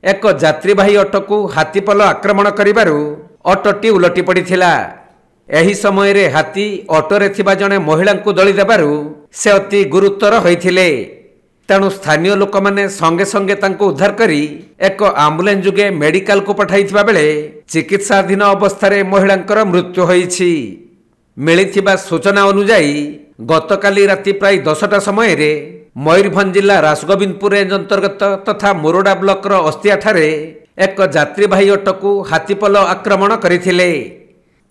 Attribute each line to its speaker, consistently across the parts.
Speaker 1: एक यात्रीवाही ऑटो हाथीपल आक्रमण करिबारु ऑटोटी उलटी पड़िथिला। एही समय रे हाथी ऑटोरे थिबा जणे महिला को दली देबारु से अति गुरुतर होइथिले। तेणु स्थानीय लोक माने संगे संगे तांको उद्धार करी एक आम्बुलेंस जुगे मेडिकल को पठाइथिबा बेले चिकित्साधीन अवस्था महिलांकर मृत्यु होइछि। मिलिथिबा सूचना अनुसार गतकाली राति प्राय 10टा समय रे मयूरभंज जिला रासगोविंदपुर रेंज अंतर्गत तथा मोरडा ब्लॉक अस्तिया ठारे एक यात्रीवाही ऑटो हाथीपल आक्रमण करथिले।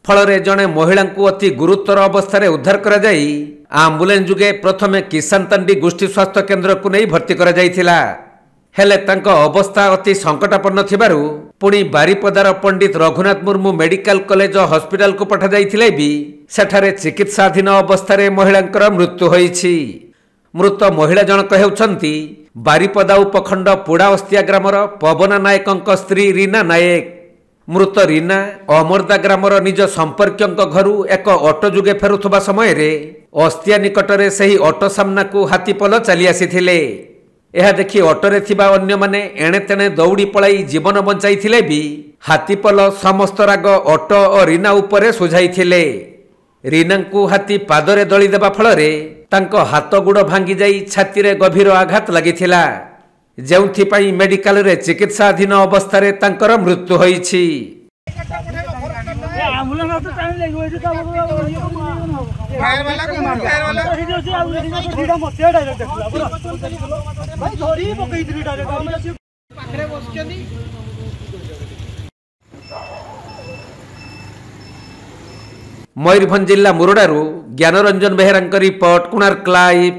Speaker 1: फलरे जणे महिला को अति गुरुतर अवस्था उद्धार करा जाई आम्बुलेंस जुगे प्रथमे किसानतांडी गोष्ठी स्वास्थ्य केन्द्र को नहीं भर्ती करा जाइथिला। हेले तांको अवस्था अति संकटापन्न थिबारु पुणी बारिपदार Pandit Raghunath Murmu medical college hospital को पठा जाइथिले भी सेठारे चिकित्साधीन अवस्था महिलांकर मृत्यु होइछि। मृत महिला जनक हेउछंती बारिपदा उपखंड पुड़ा अस्तिया ग्रामर पवना नायकंक स्त्री रीना नायक। मृत रीना अमरदा ग्रामर निज संपर्क घरू एक ऑटो जुगे फेरुथबा समय रे अस्तिया निकटरे सही ऑटो सामना को हाथीपल चली आसीथिले। यह देखि ऑटोरे थिबा अन्य माने एणे तेणे दौड़ी पलाई जीवन बंचाइथिले भी हाथीपल समस्त राग ऑटो और रीना उपरे सुझाइथिले। रीना को हाथी पादरे दली देबा फलरे तांको हाथ गुड़ भांगी जाई छाती रे गभीर आघात लागिथिला, जेउथि पई मेडिकल रे चिकित्साधीन अवस्था रे तांकर मृत्यु होइछि। मयूरभंज जिला मुरडारू ज्ञानरंजन बेहेरा रिपोर्ट, कोणार्क लाइव।